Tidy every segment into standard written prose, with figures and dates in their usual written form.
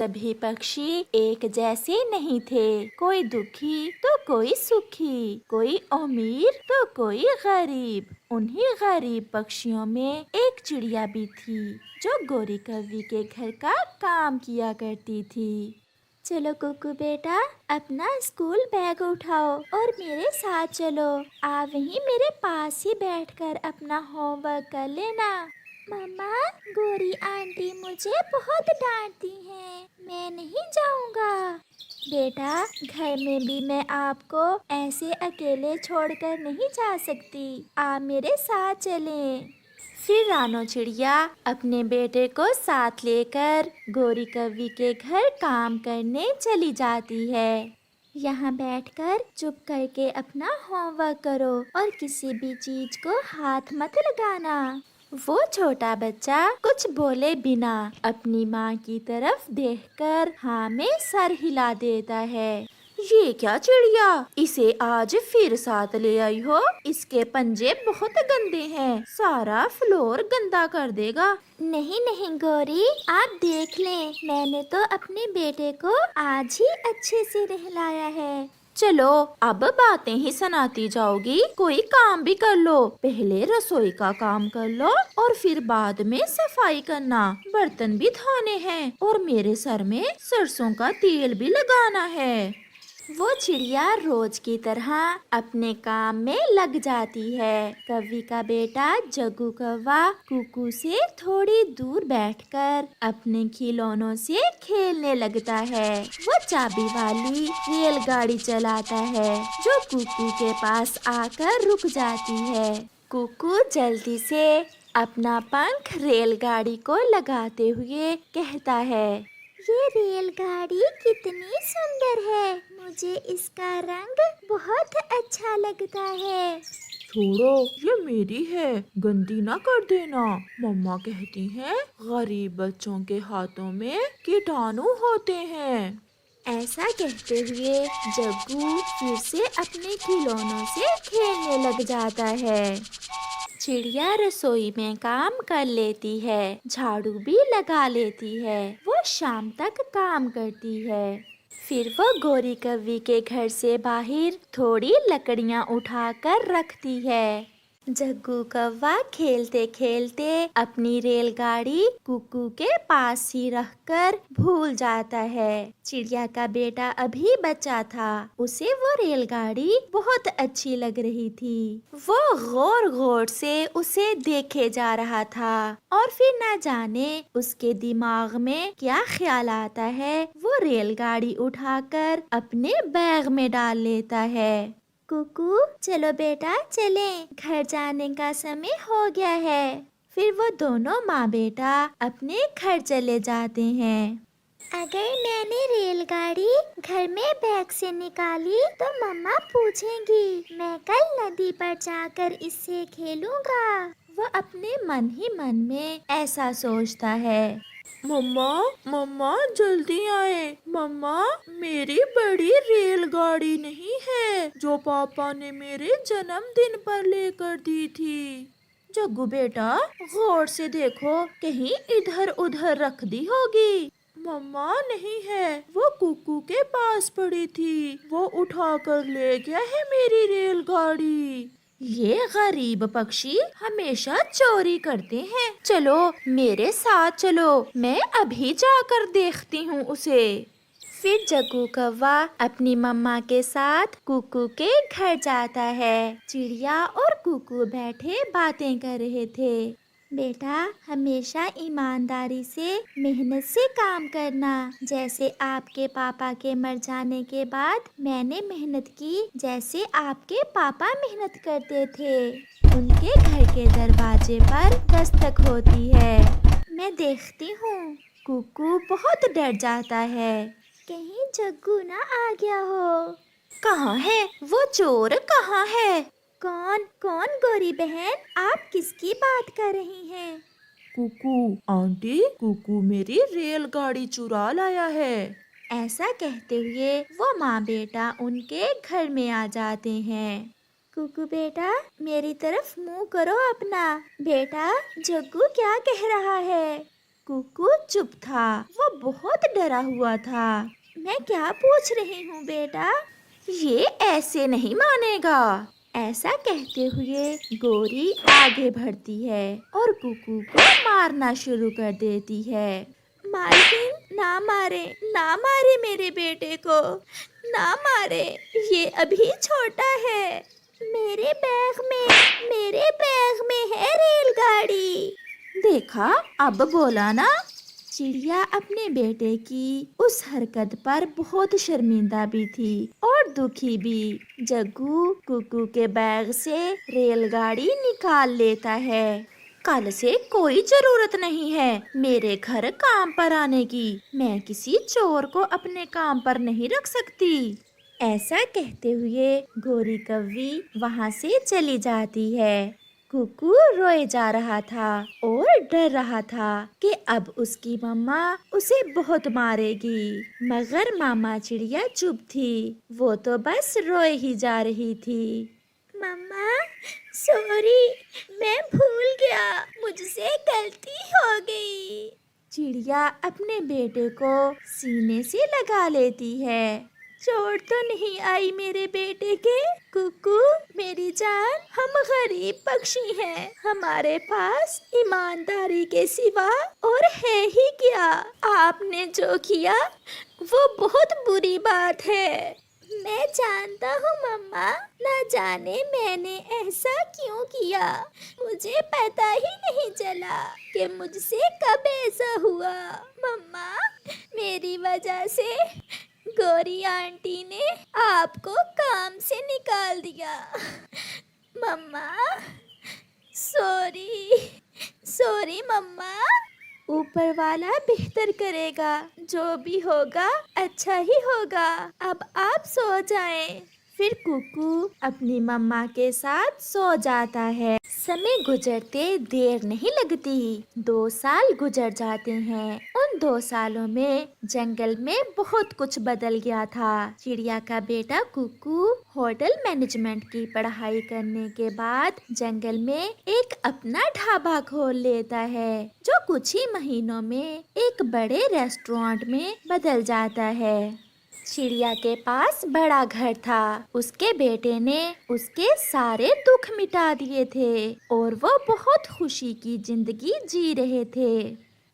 सभी पक्षी एक जैसे नहीं थे। कोई दुखी तो कोई सुखी, कोई अमीर तो कोई गरीब। उन्हीं गरीब पक्षियों में एक चिड़िया भी थी जो गोरी कौवी के घर का काम किया करती थी। चलो कुकू बेटा, अपना स्कूल बैग उठाओ और मेरे साथ चलो। आप वहीं मेरे पास ही बैठकर अपना होमवर्क कर लेना। मम्मा, गोरी आंटी मुझे बहुत डांटती हैं, मैं नहीं जाऊंगा। बेटा, घर में भी मैं आपको ऐसे अकेले छोड़कर नहीं जा सकती, आप मेरे साथ चलें। फिर रानो चिड़िया अपने बेटे को साथ लेकर गोरी कौवी के घर काम करने चली जाती है। यहाँ बैठकर चुप करके अपना होमवर्क करो और किसी भी चीज को हाथ मत लगाना। वो छोटा बच्चा कुछ बोले बिना अपनी माँ की तरफ देखकर हाँ में सर हिला देता है। ये क्या चिड़िया, इसे आज फिर साथ ले आई हो? इसके पंजे बहुत गंदे हैं, सारा फ्लोर गंदा कर देगा। नहीं नहीं गोरी, आप देख लें, मैंने तो अपने बेटे को आज ही अच्छे से नहलाया है। चलो, अब बातें ही सुनाती जाओगी, कोई काम भी कर लो। पहले रसोई का काम कर लो और फिर बाद में सफाई करना। बर्तन भी धोने हैं और मेरे सर में सरसों का तेल भी लगाना है। वो चिड़िया रोज की तरह अपने काम में लग जाती है। कौवी का बेटा जग्गू कौवा कुकू से थोड़ी दूर बैठकर अपने खिलौनों से खेलने लगता है। वो चाबी वाली रेलगाड़ी चलाता है जो कुकू के पास आकर रुक जाती है। कुकू जल्दी से अपना पंख रेलगाड़ी को लगाते हुए कहता है, ये रेलगाड़ी कितनी सुंदर है, मुझे इसका रंग बहुत अच्छा लगता है। छोड़ो, ये मेरी है, गंदी ना कर देना। मम्मा कहती हैं गरीब बच्चों के हाथों में कीटाणु होते हैं। ऐसा कहते हुए जग्गू फिर से अपने खिलौनों से खेलने लग जाता है। चिड़िया रसोई में काम कर लेती है, झाड़ू भी लगा लेती है। वो शाम तक काम करती है। फिर वो गोरी कौवी के घर से बाहर थोड़ी लकड़ियाँ उठाकर रखती है। जग्गू कौवा खेलते खेलते अपनी रेलगाड़ी कुकू के पास ही रखकर भूल जाता है। चिड़िया का बेटा अभी बच्चा था, उसे वो रेलगाड़ी बहुत अच्छी लग रही थी। वो गौर गौर से उसे देखे जा रहा था और फिर न जाने उसके दिमाग में क्या ख्याल आता है, वो रेलगाड़ी उठाकर अपने बैग में डाल लेता है। कुकू, चलो बेटा चलें, घर जाने का समय हो गया है। फिर वो दोनों माँ बेटा अपने घर चले जाते हैं। अगर मैंने रेलगाड़ी घर में बैग से निकाली तो मम्मा पूछेंगी, मैं कल नदी पर जाकर इससे खेलूंगा। वो अपने मन ही मन में ऐसा सोचता है। मम्मा, मम्मा जल्दी आए। मम्मा, मेरी बड़ी रेलगाड़ी नहीं है जो पापा ने मेरे जन्मदिन पर लेकर दी थी। जग्गू बेटा, गौर से देखो, कहीं इधर उधर रख दी होगी। मम्मा नहीं है, वो कुकू के पास पड़ी थी, वो उठा कर ले गया है मेरी रेलगाड़ी। ये गरीब पक्षी हमेशा चोरी करते हैं। चलो मेरे साथ चलो, मैं अभी जाकर देखती हूँ उसे। फिर जग्गू कौवा अपनी मम्मा के साथ कुकू के घर जाता है। चिड़िया और कुकू बैठे बातें कर रहे थे। बेटा, हमेशा ईमानदारी से मेहनत से काम करना, जैसे आपके पापा के मर जाने के बाद मैंने मेहनत की, जैसे आपके पापा मेहनत करते थे। उनके घर के दरवाजे पर दस्तक होती है, मैं देखती हूँ। कुकू बहुत डर जाता है, कहीं जग्गू ना आ गया हो। कहाँ है वो चोर, कहाँ है? कौन कौन गोरी बहन, आप किसकी बात कर रही हैं? कुकू आंटी, कुकू मेरी रेलगाड़ी चुरा लाया है। ऐसा कहते हुए वो माँ बेटा उनके घर में आ जाते हैं। कुकू बेटा, मेरी तरफ मुंह करो अपना। बेटा, जग्गू क्या कह रहा है? कुकू चुप था, वो बहुत डरा हुआ था। मैं क्या पूछ रही हूँ बेटा? ये ऐसे नहीं मानेगा। ऐसा कहते हुए गोरी आगे बढ़ती है और कुकू को मारना शुरू कर देती है। मालकिन, ना मारे, ना मारे मेरे बेटे को, ना मारे, ये अभी छोटा है। मेरे बैग में है रेलगाड़ी। देखा, अब बोला ना। चिड़िया अपने बेटे की उस हरकत पर बहुत शर्मिंदा भी थी और दुखी भी। जग्गू कुकू के बैग से रेलगाड़ी निकाल लेता है। कल से कोई जरूरत नहीं है मेरे घर काम पर आने की। मैं किसी चोर को अपने काम पर नहीं रख सकती। ऐसा कहते हुए गोरी कव्वी वहाँ से चली जाती है। कुकू रोए जा रहा था और डर रहा था कि अब उसकी मम्मा उसे बहुत मारेगी। मगर मामा चिड़िया चुप थी, वो तो बस रोए ही जा रही थी। मम्मा, सॉरी, मैं भूल गया, मुझसे गलती हो गई। चिड़िया अपने बेटे को सीने से लगा लेती है। चोट तो नहीं आई मेरे बेटे के? कुकू मेरी जान, हम गरीब पक्षी हैं, हमारे पास ईमानदारी के सिवा और है ही क्या? आपने जो किया वो बहुत बुरी बात है। मैं जानता हूँ मम्मा, ना जाने मैंने ऐसा क्यों किया। मुझे पता ही नहीं चला कि मुझसे कब ऐसा हुआ। मम्मा, मेरी वजह से गोरी आंटी ने आपको काम से निकाल दिया। मम्मा, सॉरी, सॉरी मम्मा। ऊपर वाला बेहतर करेगा, जो भी होगा अच्छा ही होगा। अब आप सो जाएं। फिर कुकू अपनी मम्मा के साथ सो जाता है। समय गुजरते देर नहीं लगती। 2 साल गुजर जाते हैं। उन 2 सालों में जंगल में बहुत कुछ बदल गया था। चिड़िया का बेटा कुकू होटल मैनेजमेंट की पढ़ाई करने के बाद जंगल में एक अपना ढाबा खोल लेता है, जो कुछ ही महीनों में एक बड़े रेस्टोरेंट में बदल जाता है। चिड़िया के पास बड़ा घर था। उसके बेटे ने उसके सारे दुख मिटा दिए थे और वो बहुत खुशी की जिंदगी जी रहे थे।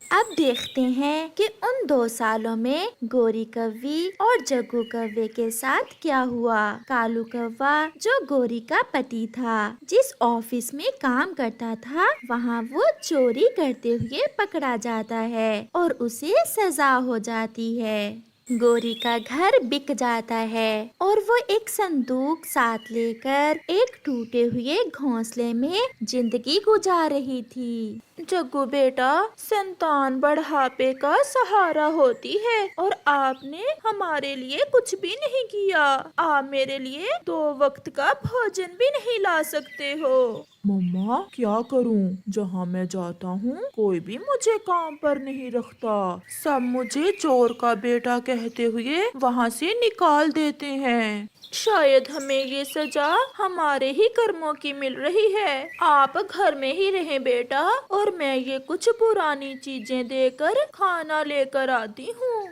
अब देखते हैं कि उन 2 सालों में गोरी कव्वी और जग्गू कव्वे के साथ क्या हुआ। कालू कौवा, जो गोरी का पति था, जिस ऑफिस में काम करता था, वहाँ वो चोरी करते हुए पकड़ा जाता है और उसे सजा हो जाती है। गोरी का घर बिक जाता है और वो एक संदूक साथ लेकर एक टूटे हुए घोंसले में जिंदगी गुजार रही थी। जग्गू बेटा, संतान बढ़ापे का सहारा होती है और आपने हमारे लिए कुछ भी नहीं किया। आप मेरे लिए 2 वक्त का भोजन भी नहीं ला सकते हो। मम्मा, क्या करूं? जहां मैं जाता हूं कोई भी मुझे काम पर नहीं रखता। सब मुझे चोर का बेटा कहते हुए वहां से निकाल देते हैं। शायद हमें ये सजा हमारे ही कर्मों की मिल रही है। आप घर में ही रहें बेटा, और मैं ये कुछ पुरानी चीजें देकर खाना लेकर आती हूँ।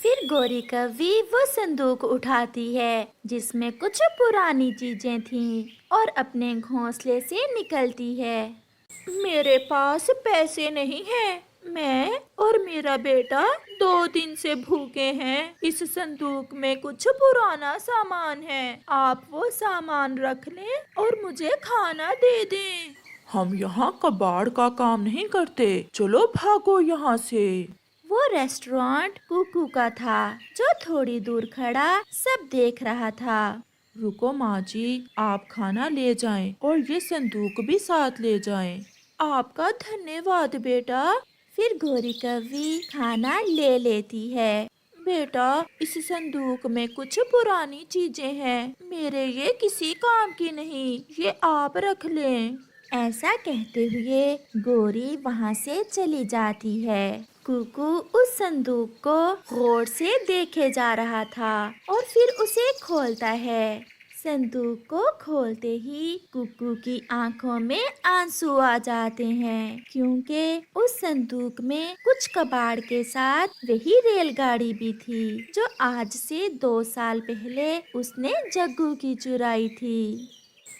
फिर गोरी कव्वी वो संदूक उठाती है जिसमें कुछ पुरानी चीजें थीं और अपने घोंसले से निकलती है। मेरे पास पैसे नहीं हैं। मैं और मेरा बेटा 2 दिन से भूखे हैं। इस संदूक में कुछ पुराना सामान है। आप वो सामान रख लें और मुझे खाना दे दें। हम यहाँ कबाड़ का काम नहीं करते। चलो भागो यहाँ से। वो रेस्टोरेंट कुकू का था, जो थोड़ी दूर खड़ा सब देख रहा था। रुको माँ जी, आप खाना ले जाएं और ये संदूक भी साथ ले जाएं। आपका धन्यवाद बेटा। फिर गोरी कव्वी खाना ले लेती है। बेटा, इस संदूक में कुछ पुरानी चीजें हैं। मेरे ये किसी काम की नहीं, ये आप रख लें। ऐसा कहते हुए गोरी वहाँ से चली जाती है। कुकू उस संदूक को गौर से देखे जा रहा था और फिर उसे खोलता है। संदूक को खोलते ही कुकू की आंखों में आंसू आ जाते हैं, क्योंकि उस संदूक में कुछ कबाड़ के साथ वही रेलगाड़ी भी थी जो आज से 2 साल पहले उसने जग्गू की चुराई थी।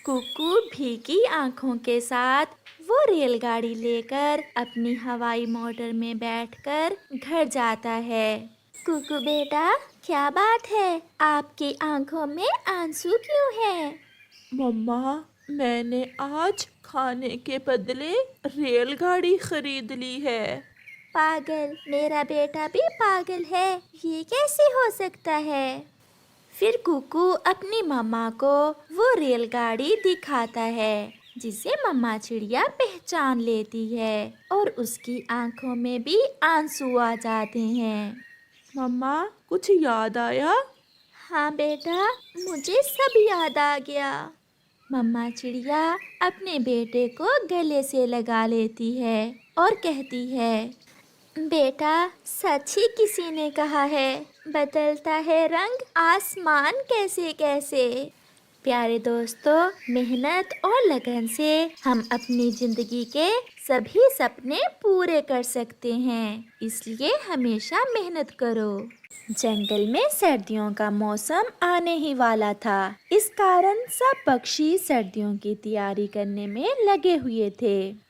कुकू भीगी आंखों के साथ वो रेलगाड़ी लेकर अपनी हवाई मोटर में बैठकर घर जाता है। कुकू बेटा, क्या बात है? आपकी आंखों में आंसू क्यों है? मम्मा, मैंने आज खाने के बदले रेलगाड़ी खरीद ली है। पागल, मेरा बेटा भी पागल है, ये कैसे हो सकता है? फिर कुकू अपनी मम्मा को वो रेलगाड़ी दिखाता है, जिसे मम्मा चिड़िया पहचान लेती है और उसकी आंखों में भी आंसू आ जाते हैं। मम्मा, कुछ याद आया? हाँ बेटा, मुझे सब याद आ गया। मम्मा चिड़िया अपने बेटे को गले से लगा लेती है और कहती है, बेटा, सच ही किसी ने कहा है, बदलता है रंग आसमान कैसे कैसे। प्यारे दोस्तों, मेहनत और लगन से हम अपनी जिंदगी के सभी सपने पूरे कर सकते हैं, इसलिए हमेशा मेहनत करो। जंगल में सर्दियों का मौसम आने ही वाला था, इस कारण सब पक्षी सर्दियों की तैयारी करने में लगे हुए थे।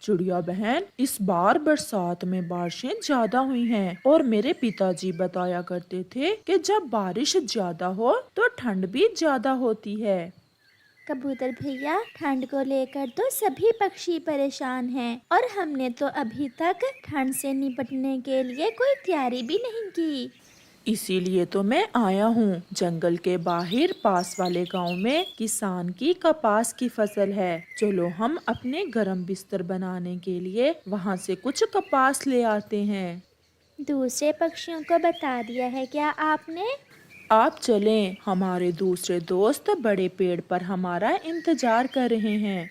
चिड़िया बहन, इस बार बरसात में बारिशें ज्यादा हुई हैं और मेरे पिताजी बताया करते थे कि जब बारिश ज्यादा हो तो ठंड भी ज्यादा होती है। कबूतर भैया, ठंड को लेकर तो सभी पक्षी परेशान हैं और हमने तो अभी तक ठंड से निपटने के लिए कोई तैयारी भी नहीं की। इसीलिए तो मैं आया हूँ। जंगल के बाहर पास वाले गांव में किसान की कपास की फसल है। चलो हम अपने गरम बिस्तर बनाने के लिए वहाँ से कुछ कपास ले आते हैं। दूसरे पक्षियों को बता दिया है क्या आपने? आप चलें, हमारे दूसरे दोस्त बड़े पेड़ पर हमारा इंतजार कर रहे हैं।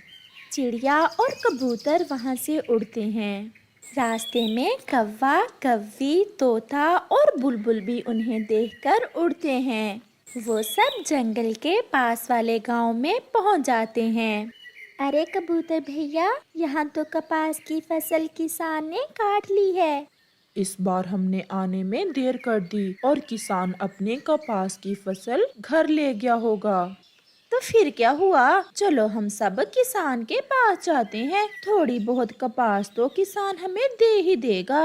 चिड़िया और कबूतर वहाँ से उड़ते हैं। रास्ते में कौवा, कव्वी, तोता और बुलबुल भी उन्हें देखकर उड़ते हैं। वो सब जंगल के पास वाले गांव में पहुंच जाते हैं। अरे कबूतर भैया, यहाँ तो कपास की फसल किसान ने काट ली है। इस बार हमने आने में देर कर दी और किसान अपने कपास की फसल घर ले गया होगा। तो फिर क्या हुआ? चलो हम सब किसान के पास जाते हैं, थोड़ी बहुत कपास तो किसान हमें दे ही देगा।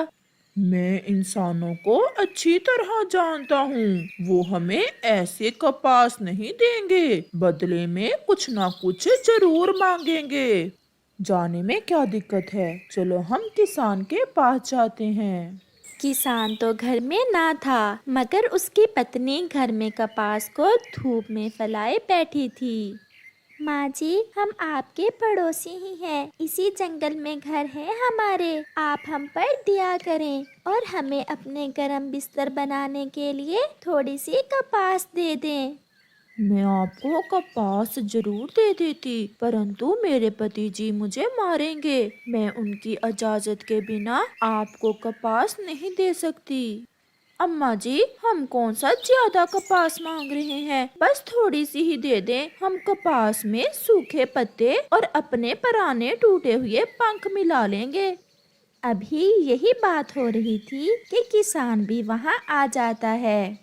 मैं इंसानों को अच्छी तरह जानता हूँ, वो हमें ऐसे कपास नहीं देंगे, बदले में कुछ ना कुछ जरूर मांगेंगे। जाने में क्या दिक्कत है, चलो हम किसान के पास जाते हैं। किसान तो घर में ना था, मगर उसकी पत्नी घर में कपास को धूप में फैलाए बैठी थी। माँ जी, हम आपके पड़ोसी ही हैं, इसी जंगल में घर है हमारे, आप हम पर दया करें और हमें अपने गरम बिस्तर बनाने के लिए थोड़ी सी कपास दे दें। मैं आपको कपास जरूर दे देती, परंतु मेरे पति जी मुझे मारेंगे। मैं उनकी इजाजत के बिना आपको कपास नहीं दे सकती। अम्मा जी, हम कौन सा ज्यादा कपास मांग रहे हैं, बस थोड़ी सी ही दे दें। हम कपास में सूखे पत्ते और अपने पुराने टूटे हुए पंख मिला लेंगे। अभी यही बात हो रही थी कि किसान भी वहाँ आ जाता है।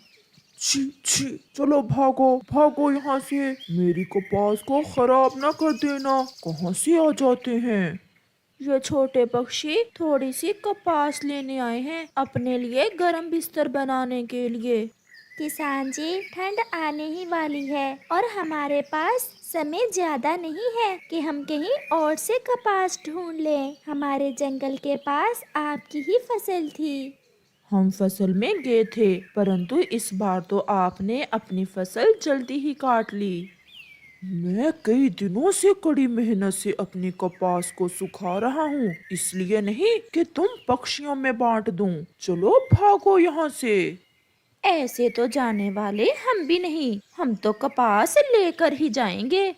छी छी, चलो भागो भागो यहाँ से, मेरी कपास को खराब ना कर देना। कहाँ से आ जाते हैं ये छोटे पक्षी? थोड़ी सी कपास लेने आए हैं अपने लिए गरम बिस्तर बनाने के लिए। किसान जी, ठंड आने ही वाली है और हमारे पास समय ज्यादा नहीं है कि हम कहीं और से कपास ढूंढ लें। हमारे जंगल के पास आपकी ही फसल थी। हम फसल में गए थे, परंतु इस बार तो आपने अपनी फसल जल्दी ही काट ली। मैं कई दिनों से कड़ी मेहनत से अपनी कपास को सुखा रहा हूँ, इसलिए नहीं कि तुम पक्षियों में बांट दूं। चलो भागो यहाँ से। ऐसे तो जाने वाले हम भी नहीं, हम तो कपास लेकर ही जाएंगे।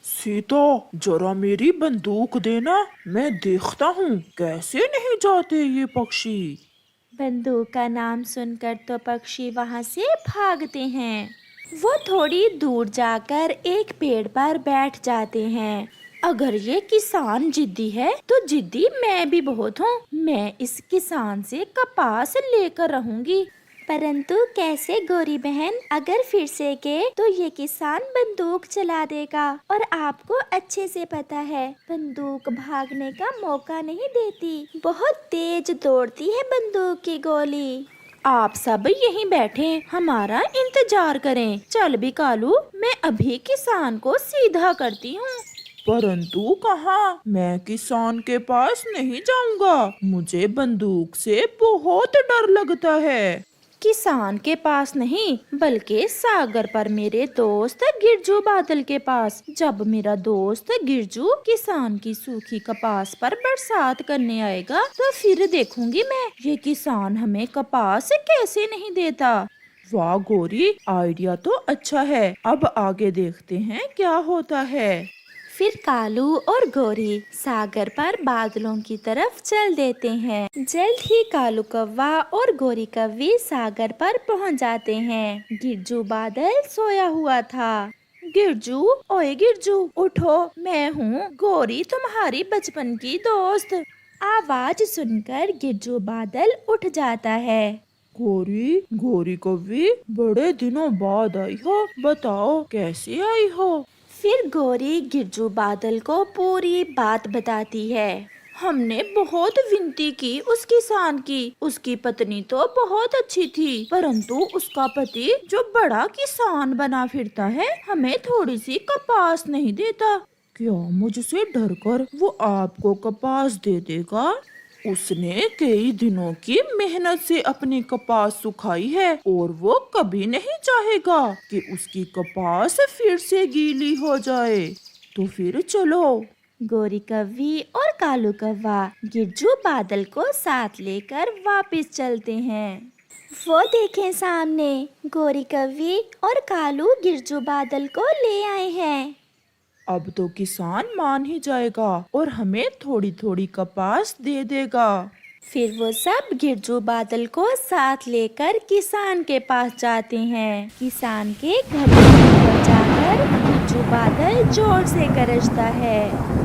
सीता, जरा मेरी बंदूक देना, मैं देखता हूँ कैसे नहीं जाते ये पक्षी। बंदूक का नाम सुनकर तो पक्षी वहाँ से भागते हैं। वो थोड़ी दूर जाकर एक पेड़ पर बैठ जाते हैं। अगर ये किसान जिद्दी है तो जिद्दी मैं भी बहुत हूँ। मैं इस किसान से कपास लेकर रहूंगी। परंतु कैसे गोरी बहन, अगर फिर से के तो ये किसान बंदूक चला देगा और आपको अच्छे से पता है बंदूक भागने का मौका नहीं देती, बहुत तेज दौड़ती है बंदूक की गोली। आप सब यहीं बैठे हमारा इंतजार करें। चल भी कालू, मैं अभी किसान को सीधा करती हूँ। परंतु कहाँ? मैं किसान के पास नहीं जाऊंगा, मुझे बंदूक से बहुत डर लगता है। किसान के पास नहीं बल्कि सागर पर मेरे दोस्त गिरजू बादल के पास। जब मेरा दोस्त गिरजू किसान की सूखी कपास पर बरसात करने आएगा तो फिर देखूंगी मैं ये किसान हमें कपास कैसे नहीं देता। वाह गोरी, आइडिया तो अच्छा है। अब आगे देखते हैं क्या होता है। फिर कालू और गोरी सागर पर बादलों की तरफ चल देते हैं। जल्द ही कालू कौवा और गोरी कौवी सागर पर पहुंच जाते हैं। गिरजू बादल सोया हुआ था। गिरजू, ओए गिरजू उठो, मैं हूँ गोरी, तुम्हारी बचपन की दोस्त। आवाज सुनकर गिरजू बादल उठ जाता है। गोरी, गोरी कौवी, बड़े दिनों बाद आई हो, बताओ कैसे आई हो? फिर गोरी गिरजू बादल को पूरी बात बताती है। हमने बहुत विनती की उस किसान की, उसकी पत्नी तो बहुत अच्छी थी, परंतु उसका पति जो बड़ा किसान बना फिरता है हमें थोड़ी सी कपास नहीं देता। क्या मुझसे डरकर वो आपको कपास दे देगा? उसने कई दिनों की मेहनत से अपनी कपास सुखाई है और वो कभी नहीं चाहेगा कि उसकी कपास फिर से गीली हो जाए। तो फिर चलो। गोरी कौवी और कालू कौवा गिरजू बादल को साथ लेकर वापस चलते हैं। वो देखें सामने, गोरी कौवी और कालू गिरजू बादल को ले आए हैं। अब तो किसान मान ही जाएगा और हमें थोड़ी थोड़ी कपास दे देगा। फिर वो सब गिरजू बादल को साथ लेकर किसान के पास जाते हैं। किसान के घर पर जाकर गिरजू बादल जोर से गरजता है।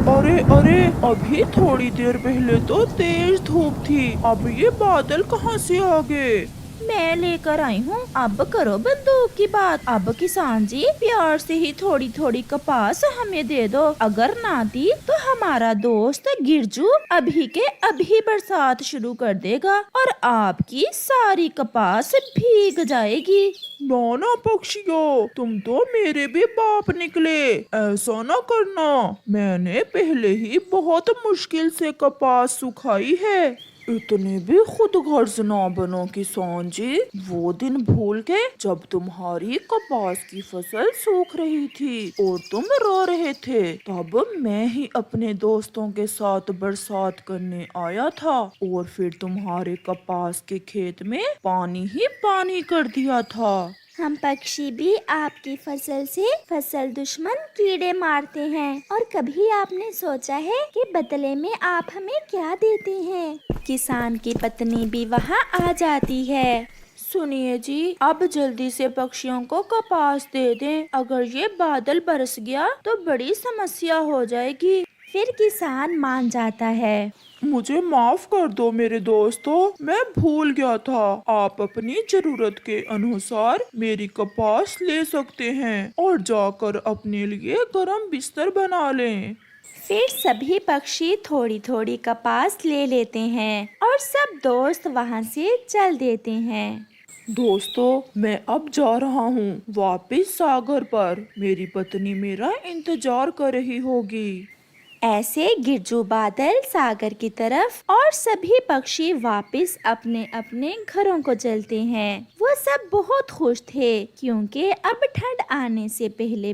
अरे अरे, अभी थोड़ी देर पहले तो तेज धूप थी, अब ये बादल कहाँ से आ गए? मैं लेकर आई हूँ, अब करो बंदूक की बात। अब किसान जी प्यार से ही थोड़ी थोड़ी कपास हमें दे दो, अगर ना दी तो हमारा दोस्त गिरजू अभी के अभी बरसात शुरू कर देगा और आपकी सारी कपास भीग जाएगी। नाना पक्षियों, तुम तो मेरे भी बाप निकले, ऐसा ना करना। मैंने पहले ही बहुत मुश्किल से कपास सुखाई है। इतने भी खुद गर्ज ना बनो किसान जी। वो दिन भूल गए जब तुम्हारी कपास की फसल सूख रही थी और तुम रो रहे थे। तब मैं ही अपने दोस्तों के साथ बरसात करने आया था और फिर तुम्हारे कपास के खेत में पानी ही पानी कर दिया था। हम पक्षी भी आपकी फसल से फसल दुश्मन कीड़े मारते हैं, और कभी आपने सोचा है कि बदले में आप हमें क्या देते हैं? किसान की पत्नी भी वहाँ आ जाती है। सुनिए जी, अब जल्दी से पक्षियों को कपास दे दें, अगर ये बादल बरस गया तो बड़ी समस्या हो जाएगी। फिर किसान मान जाता है। मुझे माफ कर दो मेरे दोस्तों, मैं भूल गया था। आप अपनी जरूरत के अनुसार मेरी कपास ले सकते हैं और जाकर अपने लिए गर्म बिस्तर बना लें। फिर सभी पक्षी थोड़ी थोड़ी कपास ले लेते हैं और सब दोस्त वहाँ से चल देते हैं। दोस्तों, मैं अब जा रहा हूँ वापस सागर पर। मेरी पत्नी मेरा इंतजार कर रही होगी। ऐसे गिरजू बादल सागर की तरफ और सभी पक्षी वापस अपने अपने घरों को चलते हैं। वो सब बहुत खुश थे क्योंकि अब ठंड आने से पहले